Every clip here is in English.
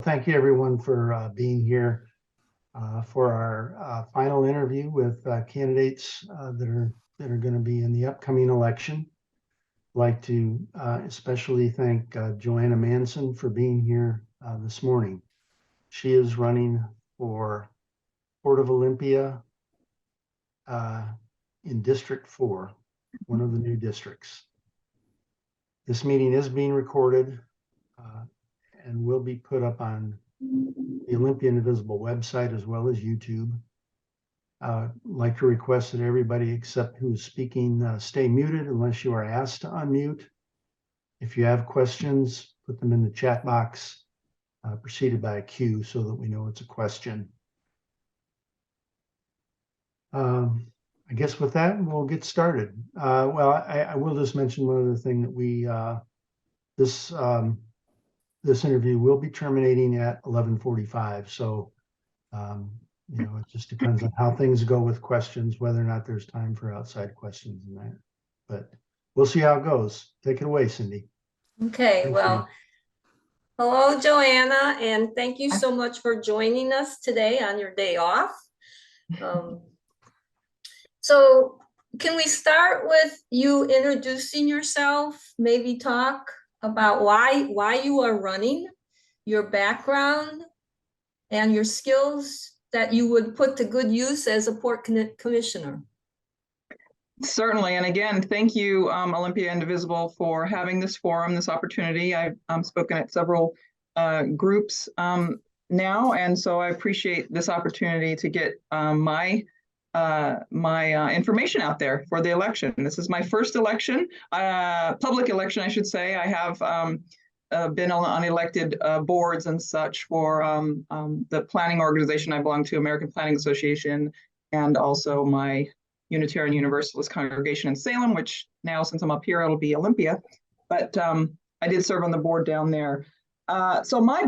thank you everyone for being here for our final interview with candidates that are going to be in the upcoming election. I'd like to especially thank Joanna Manson for being here this morning. She is running for Port of Olympia in District 4, one of the new districts. This meeting is being recorded and will be put up on the Olympia Indivisible website as well as YouTube. I'd like to request that everybody except who's speaking stay muted unless you are asked to unmute. If you have questions, put them in the chat box preceded by a Q so that we know it's a question. I guess with that, we'll get started. Well, I will just mention one other thing that we, this interview will be terminating at 11:45. So, you know, it just depends on how things go with questions, whether or not there's time for outside questions and that. But we'll see how it goes. Take it away, Cindy. Okay, well, hello, Joanna, and thank you so much for joining us today on your day off. So can we start with you introducing yourself, maybe talk about why you are running, your background, and your skills that you would put to good use as a port commissioner? Certainly, and again, thank you, Olympia Indivisible, for having this forum, this opportunity. I've spoken at several groups now, and so I appreciate this opportunity to get my information out there for the election. This is my first election, public election, I should say. I have been on elected boards and such for the planning organization I belong to, American Planning Association, and also my Unitarian Universalist congregation in Salem, which now, since I'm up here, it'll be Olympia. But I did serve on the board down there. So my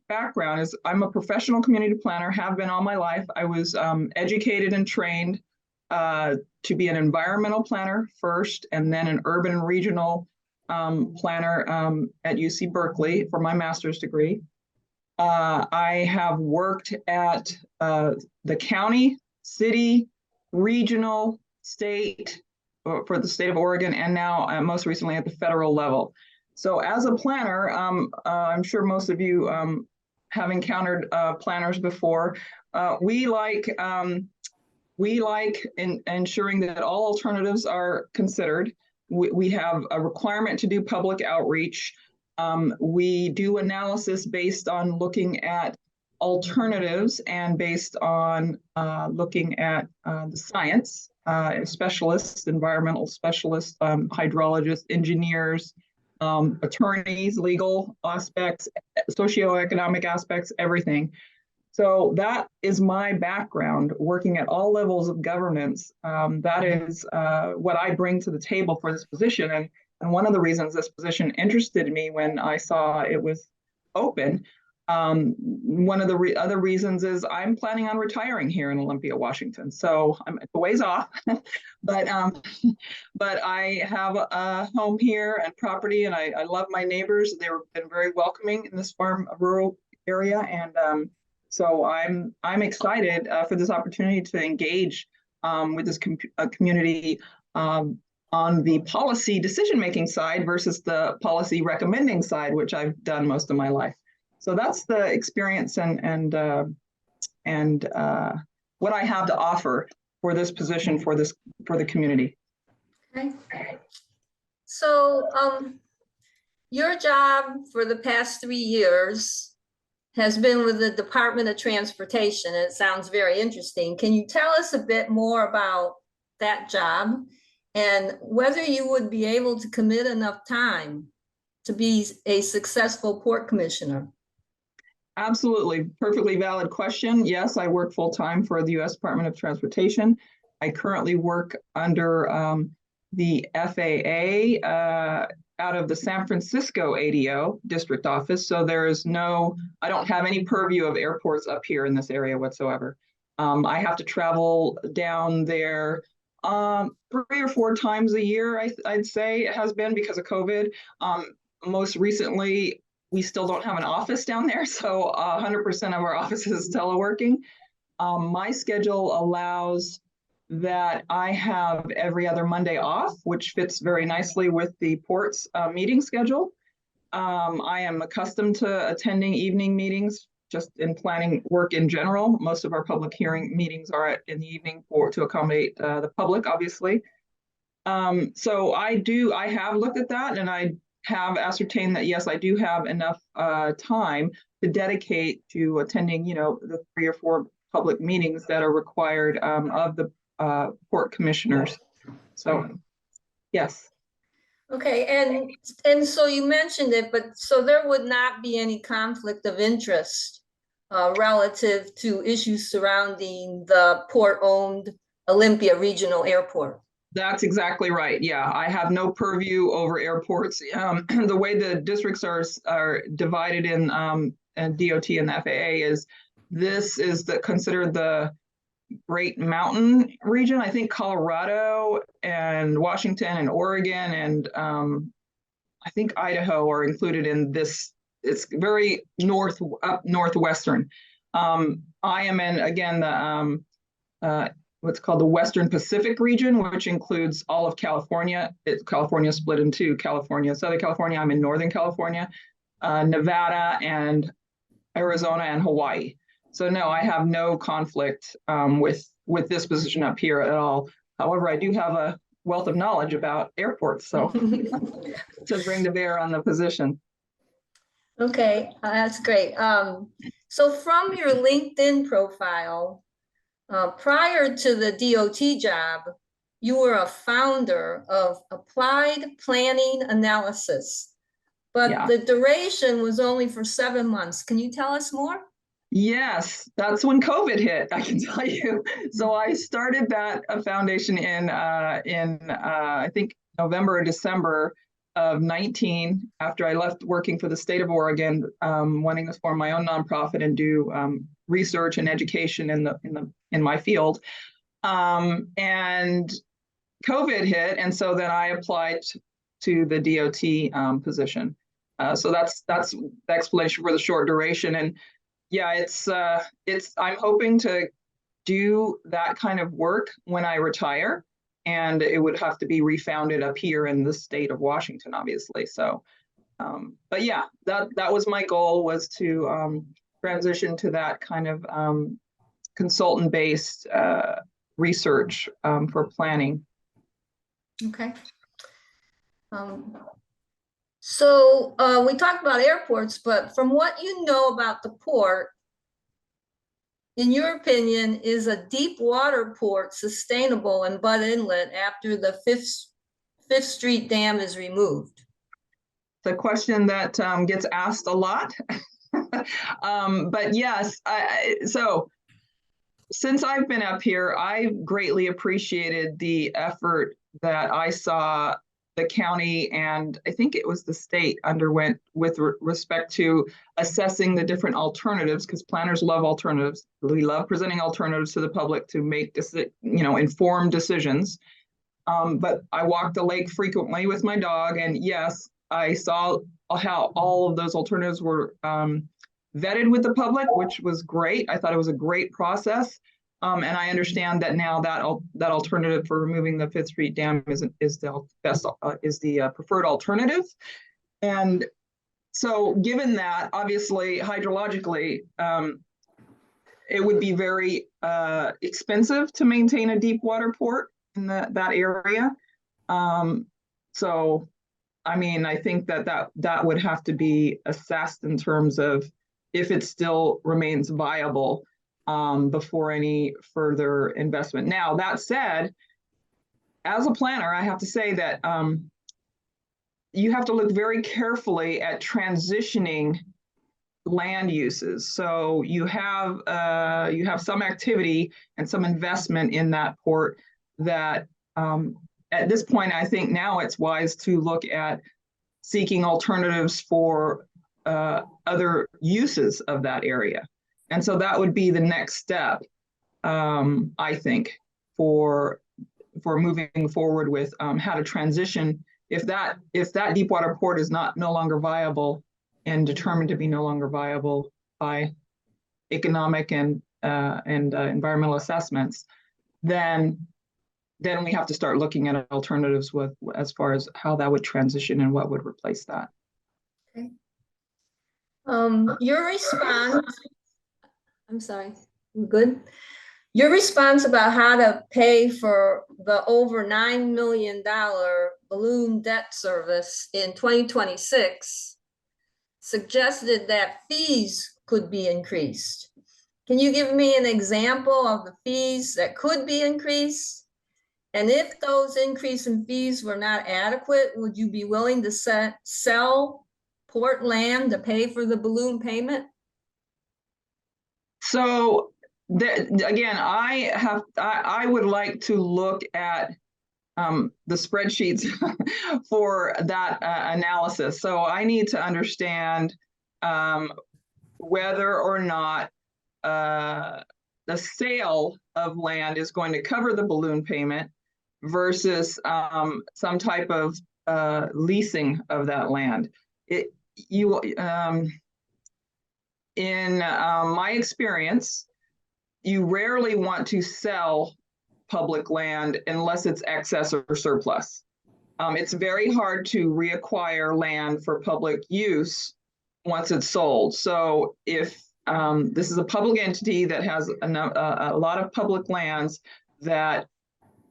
background is I'm a professional community planner, have been all my life. I was educated and trained to be an environmental planner first, and then an urban and regional planner at UC Berkeley for my master's degree. I have worked at the county, city, regional, state, for the state of Oregon, and now most recently at the federal level. So as a planner, I'm sure most of you have encountered planners before. We like ensuring that all alternatives are considered. We have a requirement to do public outreach. We do analysis based on looking at alternatives and based on looking at the science, specialists, environmental specialists, hydrologists, engineers, attorneys, legal aspects, socioeconomic aspects, everything. So that is my background, working at all levels of governance. That is what I bring to the table for this position. And one of the reasons this position interested me when I saw it was open, one of the other reasons is I'm planning on retiring here in Olympia, Washington. So I'm a ways off, but I have a home here and property, and I love my neighbors. They've been very welcoming in this rural area, and so I'm excited for this opportunity to engage with this community on the policy decision-making side versus the policy recommending side, which I've done most of my life. So that's the experience and what I have to offer for this position for the community. Okay. So your job for the past 3 years has been with the Department of Transportation. It sounds very interesting. Can you tell us a bit more about that job and whether you would be able to commit enough time to be a successful port commissioner? Absolutely. Perfectly valid question. Yes, I work full-time for the U.S. Department of Transportation. I currently work under the FAA out of the San Francisco ADO district office. So there is I don't have any purview of airports up here in this area whatsoever. I have to travel down there 3 or 4 times a year, I'd say it has been because of COVID. Most recently, we still don't have an office down there, so 100% of our office is teleworking. My schedule allows that I have every other Monday off, which fits very nicely with the port's meeting schedule. I am accustomed to attending evening meetings, just in planning work in general. Most of our public hearing meetings are in the evening to accommodate the public, obviously. So I have looked at that, and I have ascertained that, yes, I do have enough time to dedicate to attending, the 3 or 4 public meetings that are required of the port commissioners. So, yes. Okay, and so you mentioned it, but so there would not be any conflict of interest relative to issues surrounding the port-owned Olympia Regional Airport. That's exactly right. Yeah, I have no purview over airports. The way the districts are divided in DOT and the FAA is this is considered the Great Mountain region. I think Colorado and Washington and Oregon and I think Idaho are included in this. It's very northwestern. I am in, again, the what's called the Western Pacific region, which includes all of California. California split into California, Southern California. I'm in Northern California, Nevada, and Arizona and Hawaii. So no, I have no conflict with this position up here at all. However, I do have a wealth of knowledge about airports, so to bring to bear on the position. Okay, that's great. So from your LinkedIn profile, prior to the DOT job, you were a founder of Applied Planning Analysis, but the duration was only for 7 months. Can you tell us more? Yes, that's when COVID hit, I can tell you. So I started that foundation in I think November or December of 19, after I left working for the state of Oregon, wanting to form my own nonprofit and do research and education in my field. And COVID hit, and so then I applied to the DOT position. So that's the explanation for the short duration. And yeah, it's I'm hoping to do that kind of work when I retire, and it would have to be refounded up here in the state of Washington, obviously. So, but yeah, that was my goal, was to transition to that kind of consultant-based research for planning. Okay. So we talked about airports, but from what you know about the port, in your opinion, is a deep water port sustainable in Butt Inlet after the Fifth Street Dam is removed? It's a question that gets asked a lot. But yes, so since I've been up here, I've greatly appreciated the effort that I saw the county, and I think it was the state, underwent with respect to assessing the different alternatives, because planners love alternatives. We love presenting alternatives to the public to make informed decisions. But I walk the lake frequently with my dog, and yes, I saw how all of those alternatives were vetted with the public, which was great. I thought it was a great process. And I understand that now that alternative for removing the Fifth Street Dam is the best, is the preferred alternative. And so, given that, obviously, hydrologically, it would be very expensive to maintain a deep water port in that area. So, I mean, I think that would have to be assessed in terms of if it still remains viable before any further investment. Now, that said, as a planner, I have to say that you have to look very carefully at transitioning land uses. So you have some activity and some investment in that port that at this point, I think now it's wise to look at seeking alternatives for other uses of that area. And so that would be the next step, I think, for moving forward with how to transition if that deep water port is no longer viable and determined to be no longer viable by economic and environmental assessments, then we have to start looking at alternatives with as far as how that would transition and what would replace that. Okay. Your response, I'm sorry, we're good? Your response about how to pay for the over $9 million balloon debt service in 2026 suggested that fees could be increased. Can you give me an example of the fees that could be increased? And if those increase in fees were not adequate, would you be willing to sell port land to pay for the balloon payment? So again, I would like to look at the spreadsheets for that analysis. So I need to understand whether or not the sale of land is going to cover the balloon payment versus some type of leasing of that land. In my experience, you rarely want to sell public land unless it's excess or surplus. It's very hard to reacquire land for public use once it's sold. So if this is a public entity that has a lot of public lands, that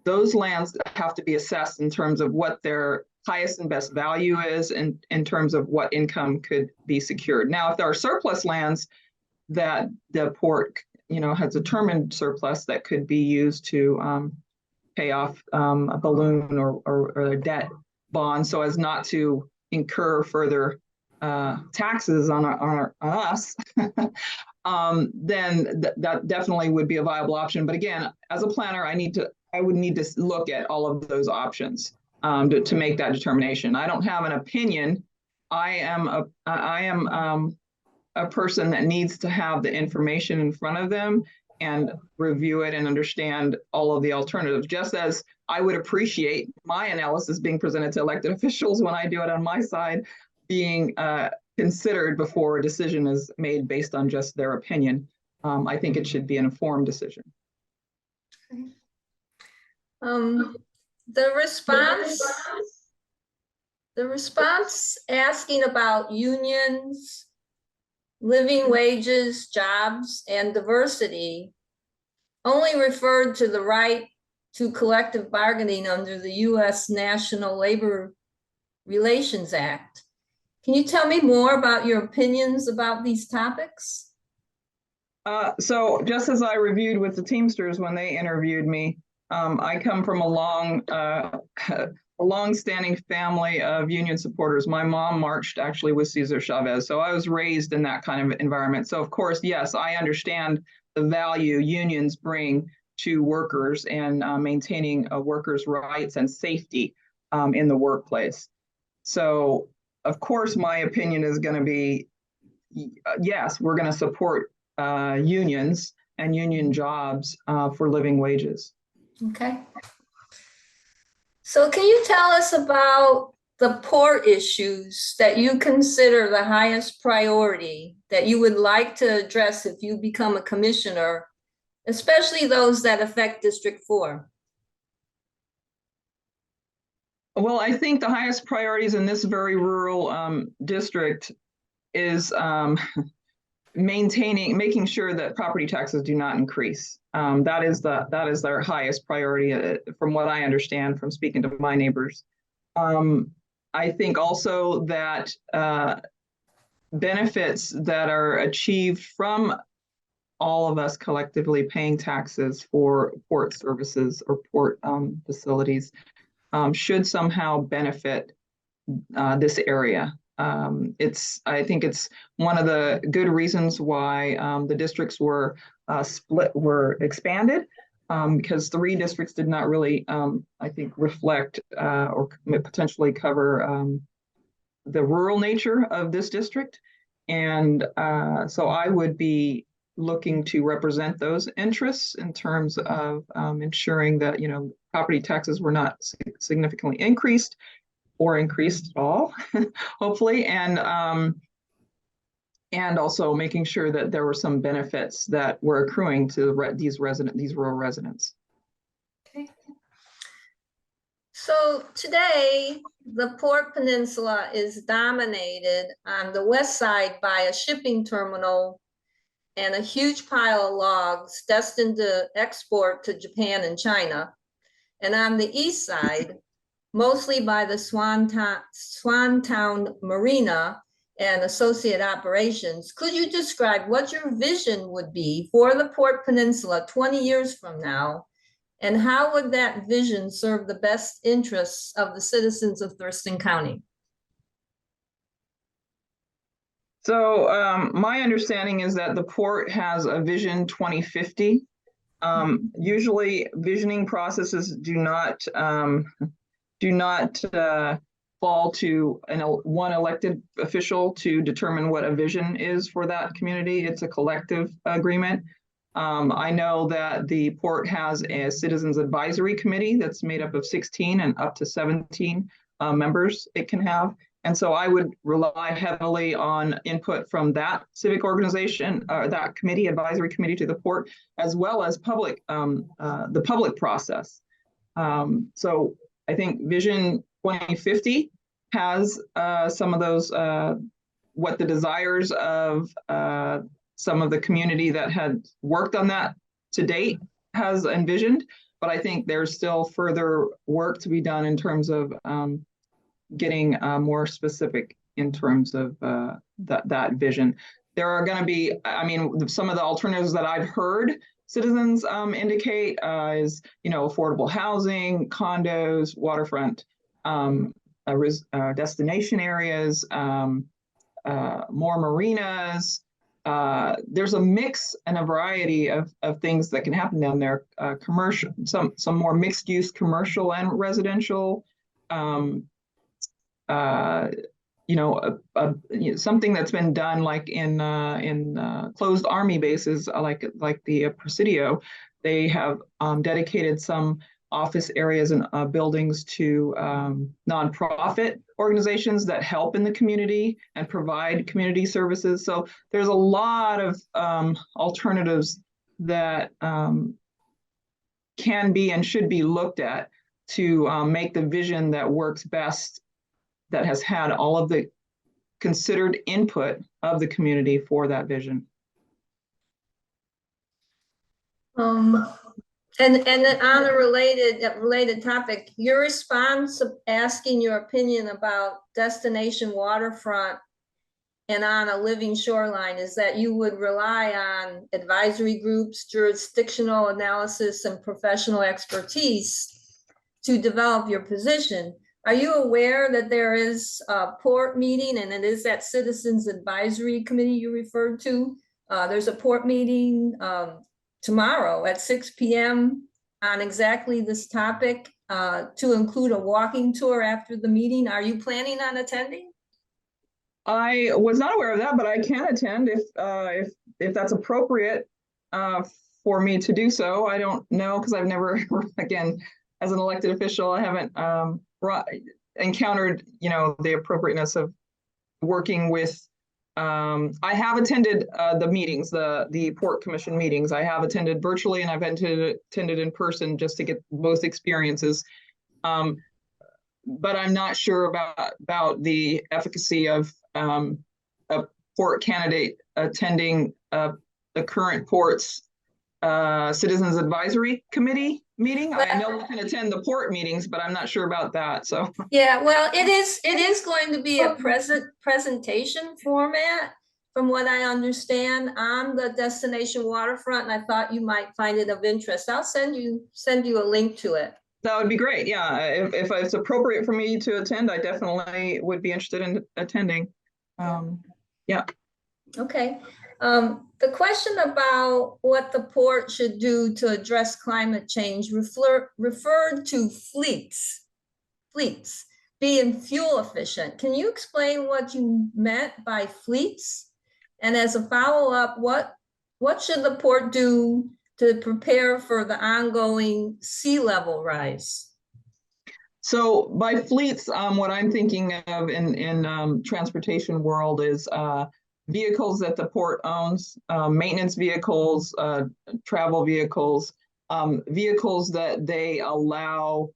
those lands have to be assessed in terms of what their highest and best value is and in terms of what income could be secured. Now, if there are surplus lands that the port has determined surplus that could be used to pay off a balloon or a debt bond so as not to incur further taxes on us, then that definitely would be a viable option. But again, as a planner, I would need to look at all of those options to make that determination. I don't have an opinion. I am a person that needs to have the information in front of them and review it and understand all of the alternatives, just as I would appreciate my analysis being presented to elected officials when I do it on my side, being considered before a decision is made based on just their opinion. I think it should be an informed decision. Okay. The response asking about unions, living wages, jobs, and diversity only referred to the right to collective bargaining under the U.S. National Labor Relations Act. Can you tell me more about your opinions about these topics? So just as I reviewed with the Teamsters when they interviewed me, I come from a long-standing family of union supporters. My mom marched actually with Cesar Chavez, so I was raised in that kind of environment. So of course, yes, I understand the value unions bring to workers and maintaining workers' rights and safety in the workplace. So of course, my opinion is going to be, yes, we're going to support unions and union jobs for living wages. Okay. So can you tell us about the port issues that you consider the highest priority that you would like to address if you become a commissioner, especially those that affect District 4? Well, I think the highest priorities in this very rural district is making sure that property taxes do not increase. That is their highest priority, from what I understand from speaking to my neighbors. I think also that benefits that are achieved from all of us collectively paying taxes for port services or port facilities should somehow benefit this area. I think it's one of the good reasons why the districts were expanded, because 3 districts did not really, I think, reflect or potentially cover the rural nature of this district. And so I would be looking to represent those interests in terms of ensuring that, property taxes were not significantly increased or increased at all, hopefully. And and also making sure that there were some benefits that were accruing to these rural residents. Okay. So today, the Port Peninsula is dominated on the west side by a shipping terminal and a huge pile of logs destined to export to Japan and China. And on the east side, mostly by the Swantown Marina and associate operations. Could you describe what your vision would be for the Port Peninsula 20 years from now? And how would that vision serve the best interests of the citizens of Thurston County? So my understanding is that the port has a Vision 2050. Usually visioning processes do not fall to one elected official to determine what a vision is for that community. It's a collective agreement. I know that the port has a citizens advisory committee that's made up of 16 and up to 17 members it can have. And so I would rely heavily on input from that civic organization, that committee, advisory committee to the port, as well as the public process. So I think Vision 2050 has some of those, what the desires of some of the community that had worked on that to date has envisioned, but I think there's still further work to be done in terms of getting more specific in terms of that vision. There are going to be, I mean, some of the alternatives that I've heard citizens indicate is, affordable housing, condos, waterfront, destination areas, more marinas. There's a mix and a variety of things that can happen down there. Commercial, some more mixed use commercial and residential. Something that's been done like in closed army bases, like the Presidio. They have dedicated some office areas and buildings to nonprofit organizations that help in the community and provide community services. So there's a lot of alternatives that can be and should be looked at to make the vision that works best, that has had all of the considered input of the community for that vision. And on a related topic, your response of asking your opinion about destination waterfront and on a living shoreline is that you would rely on advisory groups, jurisdictional analysis, and professional expertise to develop your position. Are you aware that there is a port meeting, and it is that Citizens Advisory Committee you referred to? There's a port meeting tomorrow at 6 p.m. on exactly this topic to include a walking tour after the meeting. Are you planning on attending? I was not aware of that, but I can attend if that's appropriate for me to do so. I don't know, because I've never, again, as an elected official, I haven't encountered, the appropriateness of working with. I have attended the meetings, the Port Commission meetings. I have attended virtually, and I've attended in person just to get both experiences. But I'm not sure about the efficacy of a port candidate attending the current port's Citizens Advisory Committee meeting. I know we can attend the port meetings, but I'm not sure about that. So yeah, well, it is going to be a presentation format, from what I understand, on the destination waterfront, and I thought you might find it of interest. I'll send you a link to it. That would be great. Yeah, if it's appropriate for me to attend, I definitely would be interested in attending. Yeah. Okay. The question about what the port should do to address climate change referred to fleets being fuel efficient. Can you explain what you meant by fleets? And as a follow-up, what should the port do to prepare for the ongoing sea level rise? So by fleets, what I'm thinking of in transportation world is vehicles that the port owns, maintenance vehicles, travel vehicles, vehicles that they allow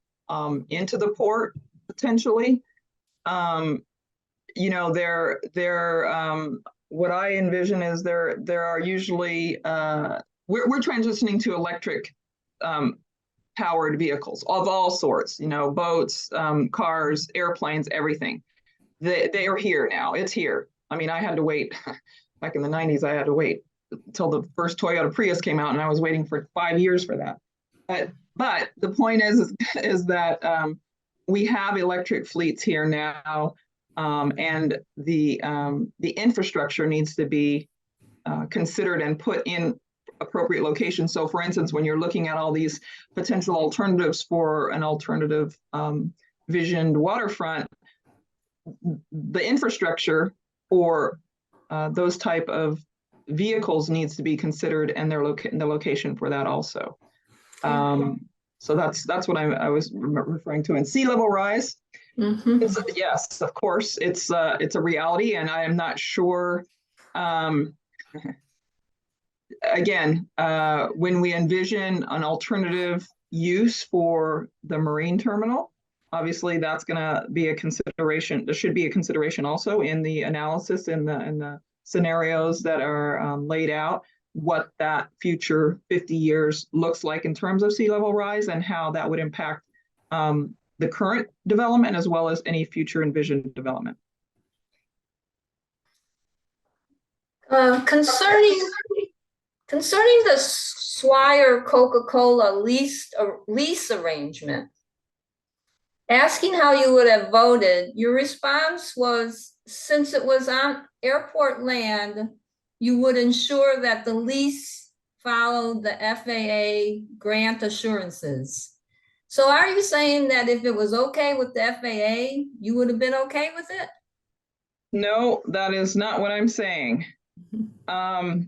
into the port potentially. You know, what I envision is there are usually we're transitioning to electric powered vehicles of all sorts, you know, boats, cars, airplanes, everything. They are here now. It's here. I mean, I had to wait back in the 90s. I had to wait until the first Toyota Prius came out, and I was waiting for 5 years for that. But the point is that we have electric fleets here now, and the infrastructure needs to be considered and put in appropriate locations. So, for instance, when you're looking at all these potential alternatives for an alternative visioned waterfront, the infrastructure for those type of vehicles needs to be considered, and the location for that also. So that's what I was referring to. And sea level rise, yes, of course, it's a reality, and I am not sure. Again, when we envision an alternative use for the marine terminal, obviously that's going to be a consideration. There should be a consideration also in the analysis in the scenarios that are laid out, what that future 50 years looks like in terms of sea level rise and how that would impact the current development as well as any future envisioned development. Concerning the Swire Coca-Cola lease arrangement, asking how you would have voted, your response was, since it was on airport land, you would ensure that the lease followed the FAA grant assurances. So are you saying that if it was okay with the FAA, you would have been okay with it? No, that is not what I'm saying. I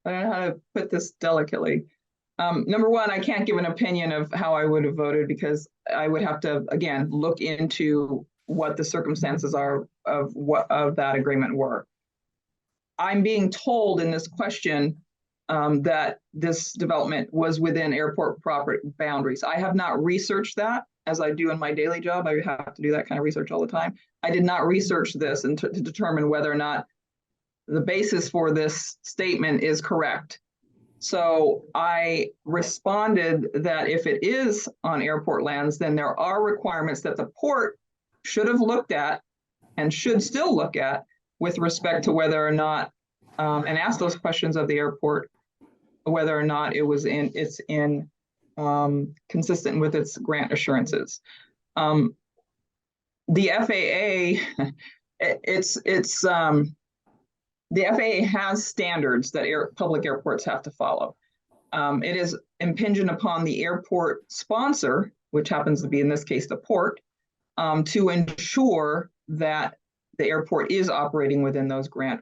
don't know how to put this delicately. Number one, I can't give an opinion of how I would have voted because I would have to, again, look into what the circumstances are of what of that agreement were. I'm being told in this question that this development was within airport property boundaries. I have not researched that as I do in my daily job. I have to do that kind of research all the time. I did not research this and to determine whether or not the basis for this statement is correct. So I responded that if it is on airport lands, then there are requirements that the port should have looked at and should still look at with respect to whether or not, and ask those questions of the airport, whether or not it's consistent with its grant assurances. The FAA, the FAA has standards that public airports have to follow. It is impingent upon the airport sponsor, which happens to be in this case the port, to ensure that the airport is operating within those grant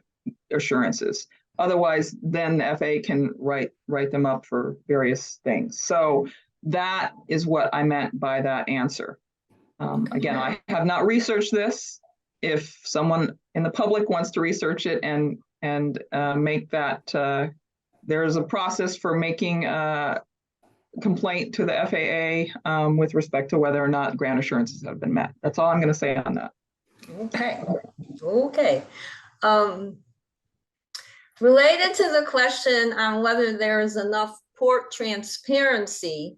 assurances. Otherwise, then the FAA can write them up for various things. So that is what I meant by that answer. Again, I have not researched this. If someone in the public wants to research it and make that, there is a process for making a complaint to the FAA with respect to whether or not grant assurances have been met. That's all I'm going to say on that. Okay. Related to the question on whether there is enough port transparency,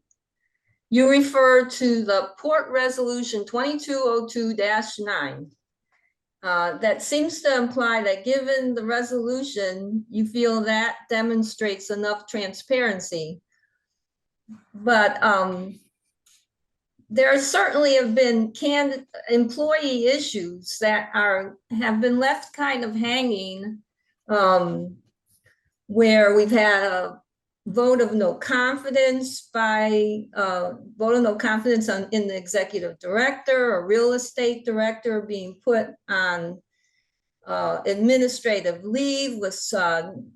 you refer to the Port Resolution 2202-9. That seems to imply that given the resolution, you feel that demonstrates enough transparency. But there certainly have been employee issues that have been left kind of hanging, where we've had a vote of no confidence in the executive director or real estate director being put on administrative leave with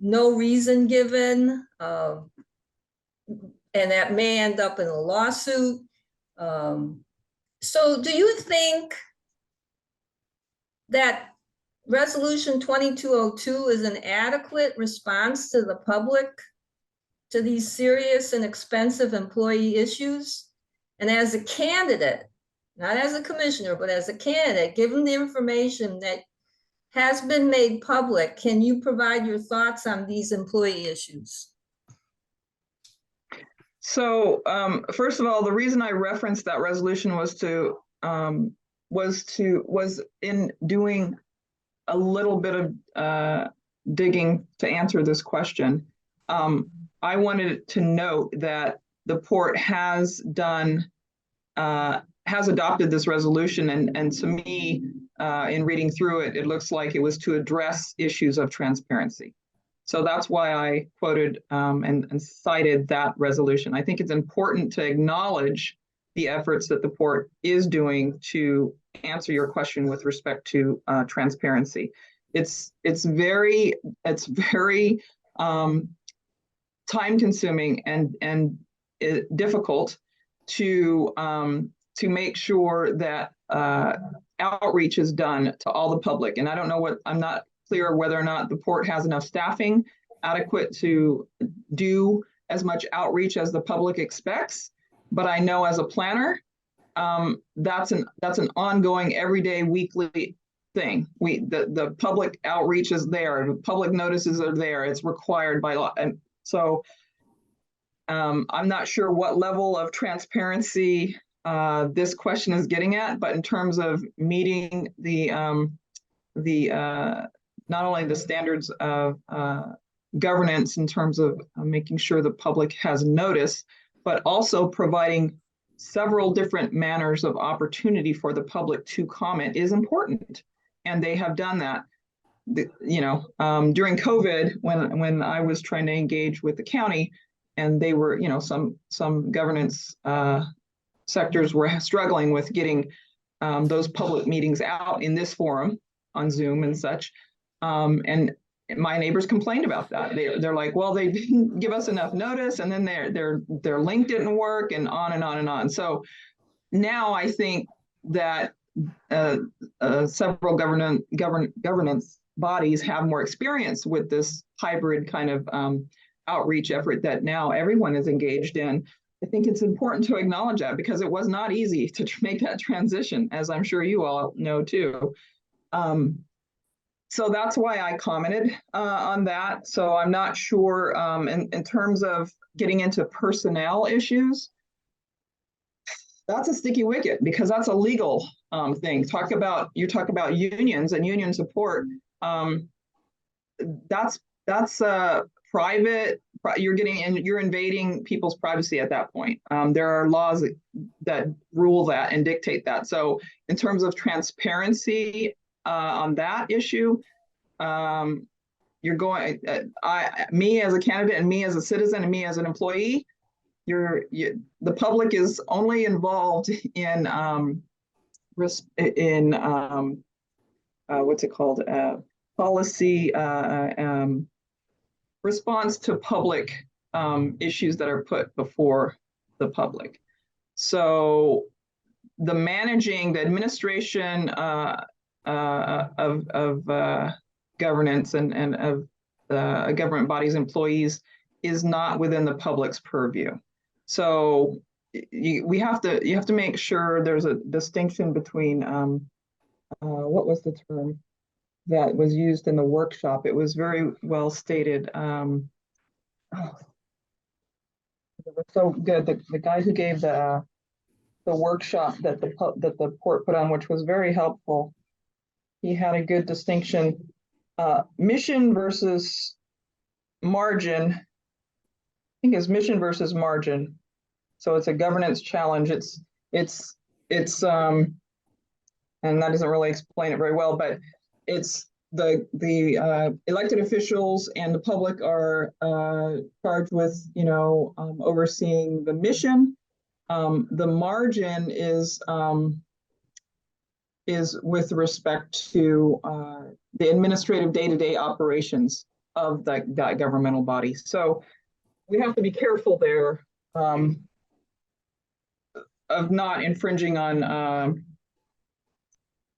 no reason given, and that may end up in a lawsuit. So do you think that Resolution 2202 is an adequate response to the public to these serious and expensive employee issues. And as a candidate, not as a commissioner, but as a candidate, given the information that has been made public, can you provide your thoughts on these employee issues? So first of all, the reason I referenced that resolution was in doing a little bit of digging to answer this question. I wanted to note that the port has adopted this resolution, and to me, in reading through it, it looks like it was to address issues of transparency. So that's why I quoted and cited that resolution. I think it's important to acknowledge the efforts that the port is doing to answer your question with respect to transparency. It's very time consuming and difficult to make sure that outreach is done to all the public. And I don't know I'm not clear whether or not the port has enough staffing adequate to do as much outreach as the public expects. But I know as a planner, that's an ongoing, everyday, weekly thing. The public outreach is there, the public notices are there. It's required by law, and so I'm not sure what level of transparency this question is getting at, but in terms of meeting the not only the standards of governance in terms of making sure the public has notice, but also providing several different manners of opportunity for the public to comment is important. And they have done that. During COVID, when I was trying to engage with the county, and they were, some governance sectors were struggling with getting those public meetings out in this forum on Zoom and such. And my neighbors complained about that. They're like, well, they didn't give us enough notice, and then their link didn't work, and on and on and on. So now I think that several governance bodies have more experience with this hybrid kind of outreach effort that now everyone is engaged in. I think it's important to acknowledge that, because it was not easy to make that transition, as I'm sure you all know too. So that's why I commented on that. So I'm not sure in terms of getting into personnel issues, that's a sticky wicket, because that's a legal thing. You talk about unions and union support. That's private. You're invading people's privacy at that point. There are laws that rule that and dictate that. So in terms of transparency on that issue, you're going. Me as a candidate, and me as a citizen, and me as an employee, the public is only involved in what's it called, policy response to public issues that are put before the public. So the administration of governance and of government bodies' employees is not within the public's purview. So you have to make sure there's a distinction between what was the term that was used in the workshop? It was very well stated. It was so good. The guy who gave the workshop that the port put on, which was very helpful, he had a good distinction. Mission versus margin. I think it's mission versus margin. So it's a governance challenge. It's and that doesn't really explain it very well, but it's the elected officials and the public are charged with overseeing the mission. The margin is with respect to the administrative day-to-day operations of that governmental body. So we have to be careful there of not infringing on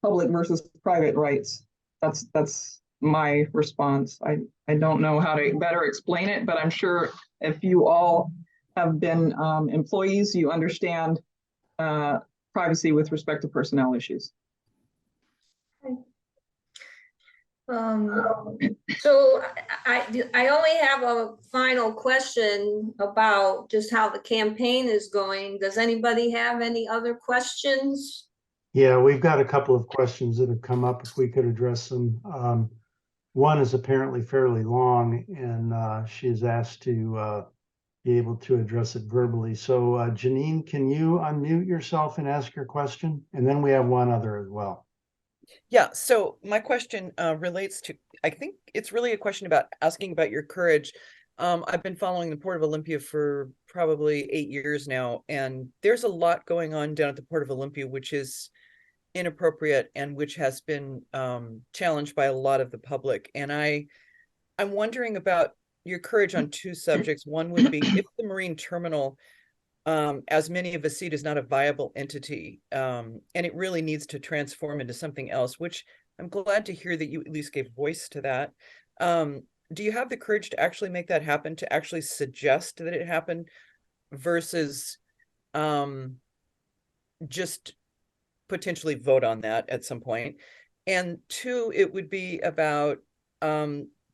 public versus private rights That's my response. I don't know how to better explain it, but I'm sure if you all have been employees, you understand privacy with respect to personnel issues. So I only have a final question about just how the campaign is going. Does anybody have any other questions? Yeah, we've got a couple of questions that have come up, if we could address them. One is apparently fairly long, and she is asked to be able to address it verbally. So Janine, can you unmute yourself and ask your question? And then we have one other as well. Yeah, so my question relates to, I think it's really a question about asking about your courage. I've been following the Port of Olympia for probably 8 years now, and there's a lot going on down at the Port of Olympia, which is inappropriate and which has been challenged by a lot of the public. And I'm wondering about your courage on two subjects. One would be if the marine terminal, as many of us see it, is not a viable entity, and it really needs to transform into something else, which I'm glad to hear that you at least gave voice to that. Do you have the courage to actually make that happen, to actually suggest that it happen versus just potentially vote on that at some point? And two, it would be about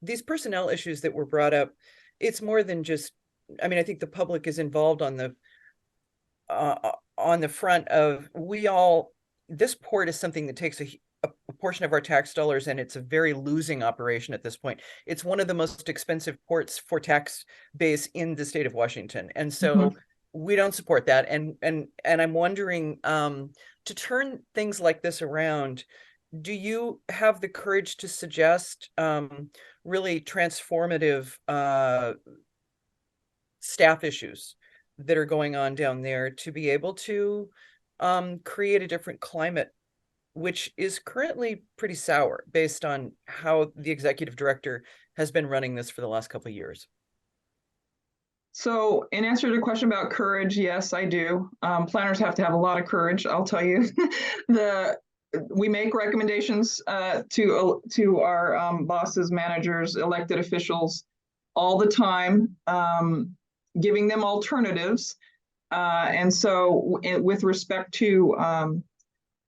these personnel issues that were brought up. It's more than just, I mean, I think the public is involved on the front of, this port is something that takes a portion of our tax dollars, and it's a very losing operation at this point. It's one of the most expensive ports for tax base in the state of Washington. And so we don't support that. And I'm wondering, to turn things like this around, do you have the courage to suggest really transformative staff issues that are going on down there to be able to create a different climate, which is currently pretty sour based on how the executive director has been running this for the last couple of years? So in answer to the question about courage, yes, I do. Planners have to have a lot of courage, I'll tell you. We make recommendations to our bosses, managers, elected officials all the time, giving them alternatives. And so with respect to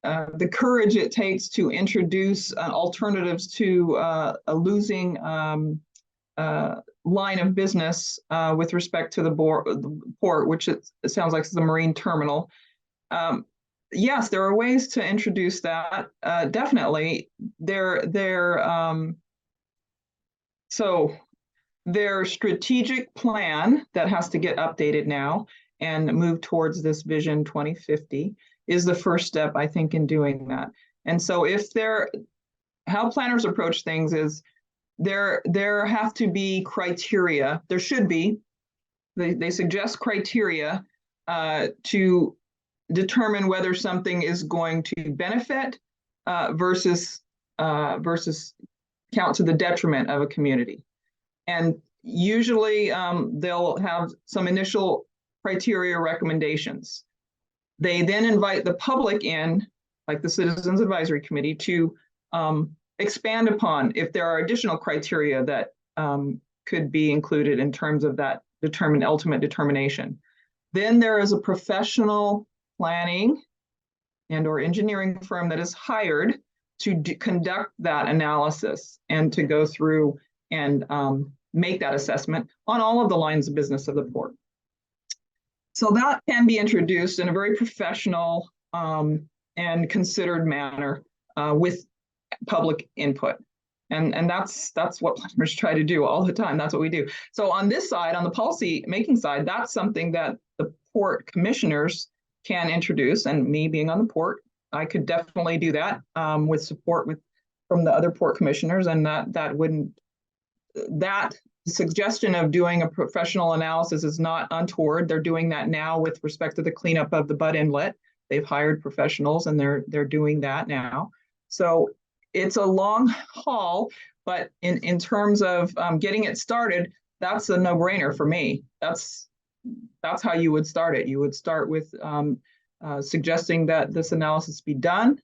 the courage it takes to introduce alternatives to a losing line of business with respect to the port, which it sounds like is the marine terminal. Yes, there are ways to introduce that. Definitely, so their strategic plan that has to get updated now and move towards this Vision 2050 is the first step, I think, in doing that. And so how planners approach things is there have to be criteria. There should be. They suggest criteria to determine whether something is going to benefit versus count to the detriment of a community. And usually they'll have some initial criteria recommendations. They then invite the public in, like the Citizens Advisory Committee, to expand upon if there are additional criteria that could be included in terms of that ultimate determination. Then there is a professional planning and/or engineering firm that is hired to conduct that analysis and to go through and make that assessment on all of the lines of business of the port. So that can be introduced in a very professional and considered manner with public input. And that's what planners try to do all the time. That's what we do. So on this side, on the policy making side, that's something that the port commissioners can introduce. And me being on the port, I could definitely do that with support from the other port commissioners. And that suggestion of doing a professional analysis is not untoward. They're doing that now with respect to the cleanup of the Butt Inlet. They've hired professionals and they're doing that now. So it's a long haul, but in terms of getting it started, that's a no-brainer for me. That's how you would start it. You would start with suggesting that this analysis be done.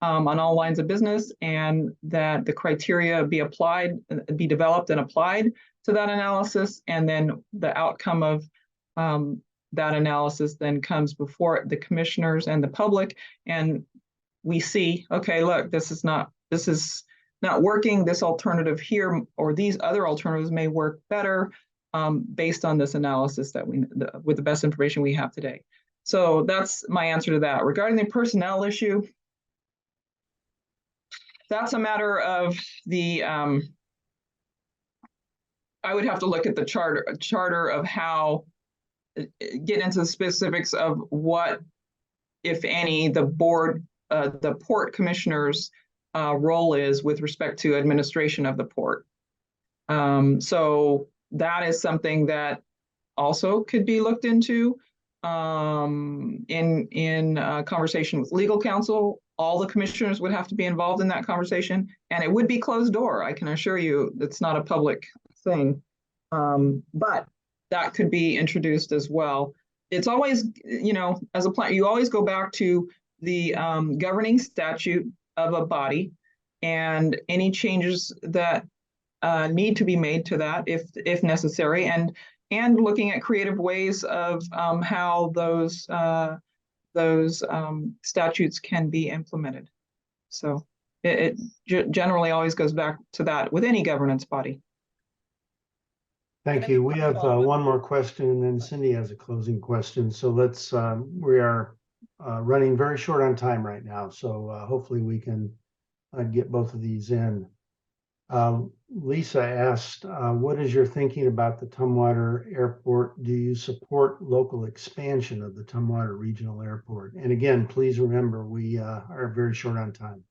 on all lines of business, and that the criteria be developed and applied to that analysis, and then the outcome of that analysis then comes before the commissioners and the public, and we see, okay, look, this is not working. This alternative here or these other alternatives may work better based on this analysis that with the best information we have today. So that's my answer to that. Regarding the personnel issue, that's a matter of the, I would have to look at the charter of how, get into the specifics of what, if any, the board, the port commissioner's role is with respect to administration of the port. So that is something that also could be looked into in conversation with legal counsel. All the commissioners would have to be involved in that conversation, and it would be closed door. I can assure you it's not a public thing, but that could be introduced as well. It's always, as a plan, you always go back to the governing statute of a body and any changes that need to be made to that if necessary, and looking at creative ways of how those statutes can be implemented. So it generally always goes back to that with any governance body. Thank you. We have one more question, and then Cindy has a closing question. So let's, we are running very short on time right now. So hopefully we can get both of these in. Lisa asked, what is your thinking about the Tumwater Airport? Do you support local expansion of the Tumwater Regional Airport? And again, please remember, we are very short on time.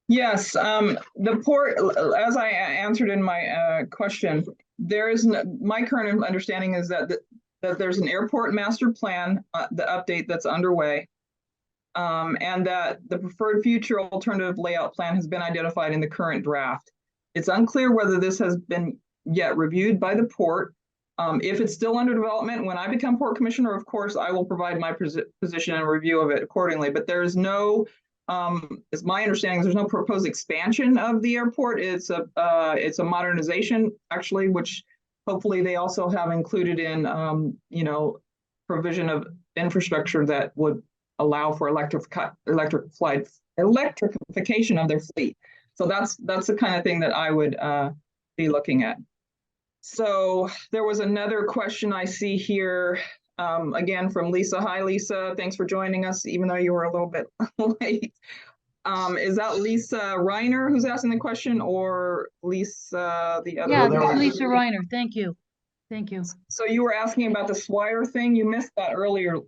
Yes, the port, as I answered in my question, there is my current understanding is that there's an airport master plan, the update that's underway, and that the preferred future alternative layout plan has been identified in the current draft. It's unclear whether this has been yet reviewed by the port. If it's still under development, when I become port commissioner, of course, I will provide my position and review of it accordingly. But there is no, it's my understanding, there's no proposed expansion of the airport. It's a modernization, actually, which hopefully they also have included in, provision of infrastructure that would allow for electrification of their fleet. So that's the kind of thing that I would be looking at. So there was another question I see here, again, from Lisa. Hi, Lisa. Thanks for joining us, even though you were a little bit late. Is that Lisa Reiner who's asking the question, or Lisa the other? Yeah, Lisa Reiner. Thank you. Thank you. So you were asking about the Swire thing. You missed that earlier.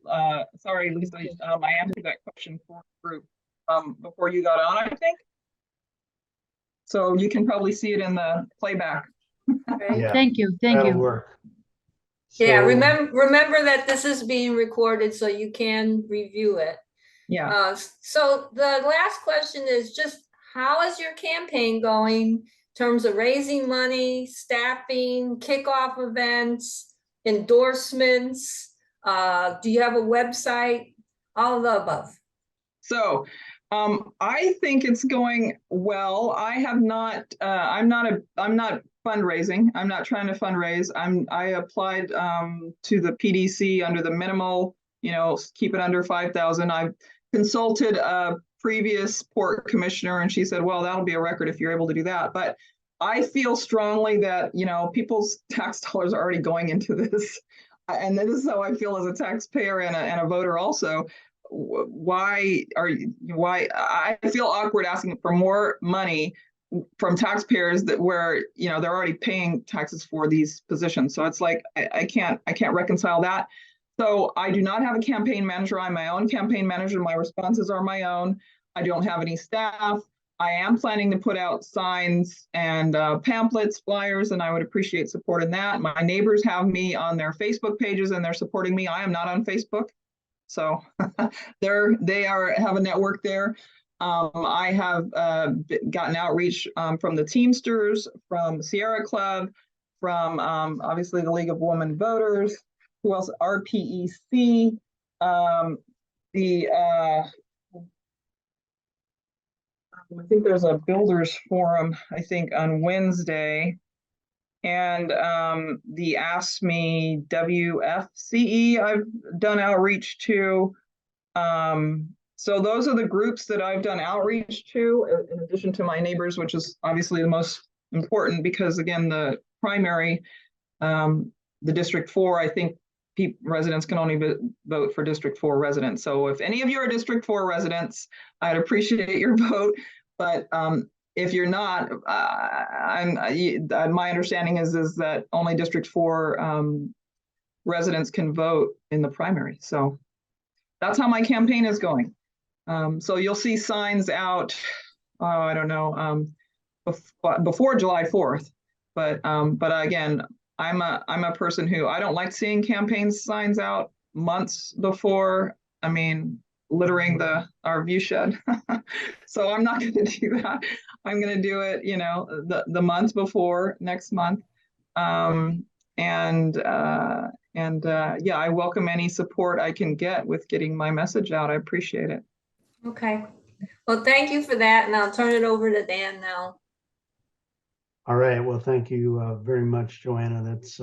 Sorry, Lisa. I answered that question for the group before you got on, I think. So you can probably see it in the playback. Right. Yeah, Thank you. Thank that'll you. work. Yeah, So, remember that this is being recorded so you can review it. Yeah. So the last question is just, how is your campaign going in terms of raising money, staffing, kickoff events, endorsements? Do you have a website? All of the above. So I think it's going well. I have not, I'm not fundraising. I'm not trying to fundraise. I applied to the PDC under the minimal, keep it under 5,000. I've consulted a previous port commissioner, and she said, well, that'll be a record if you're able to do that. But I feel strongly that, people's tax dollars are already going into this. And this is how I feel as a taxpayer and a voter also. Why I feel awkward asking for more money from taxpayers where they're already paying taxes for these positions. So it's like I can't reconcile that. So I do not have a campaign manager. I'm my own campaign manager. My responses are my own. I don't have any staff. I am planning to put out signs and pamphlets, flyers, and I would appreciate support in that. My neighbors have me on their Facebook pages and they're supporting me. I am not on Facebook. So they have a network there. I have gotten outreach from the Teamsters, from Sierra Club, from obviously the League of Women Voters, who else? RPEC, I think there's a builders forum, I think, on Wednesday. And the Ask Me WFCE I've done outreach to. So those are the groups that I've done outreach to, in addition to my neighbors, which is obviously the most important because, again, the primary, the District 4, I think residents can only vote for District 4 residents. So if any of you are District 4 residents, I'd appreciate your vote. But if you're not, my understanding is that only District 4 residents can vote in the primary. So that's how my campaign is going. So you'll see signs out, I don't know, before July 4th. But again, I'm a person who I don't like seeing campaign signs out months before. I mean, littering our view shed. So I'm not going to do that. I'm going to do it, the month before next month. Yeah, I welcome any support I can get with getting my message out. I appreciate it. Okay. Well, thank you for that, and I'll turn it over to Dan now. All right. Well, thank you very much, Joanna. That's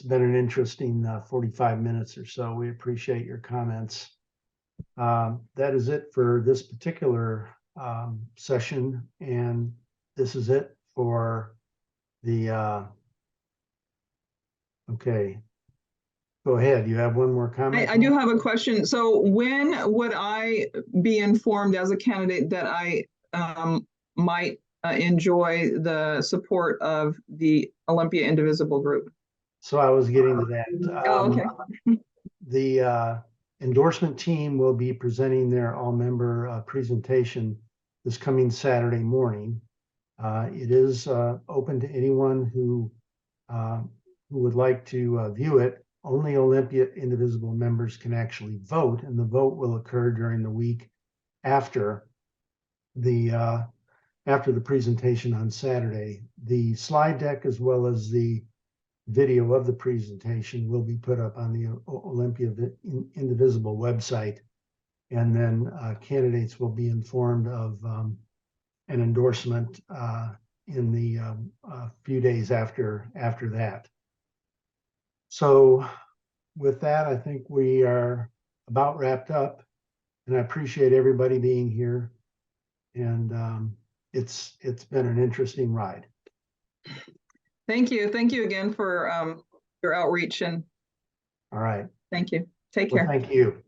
been an interesting 45 minutes or so. We appreciate your comments. That is it for this particular session, and this is it for the. Okay. Go ahead. You have one more comment? I do have a question. So when would I be informed as a candidate that I might enjoy the support of the Olympia Indivisible group? So I was getting to that. Okay. The endorsement team will be presenting their all-member presentation this coming Saturday morning. It is open to anyone who would like to view it. Only Olympia Indivisible members can actually vote, and the vote will occur during the week after the presentation on Saturday. The slide deck, as well as the video of the presentation, will be put up on the Olympia Indivisible website, and then candidates will be informed of an endorsement in the few days after that. So with that, I think we are about wrapped up, and I appreciate everybody being here. And it's been an interesting ride. Thank you. Thank you again for your outreach, and all right. thank you. Take care. Well, thank you.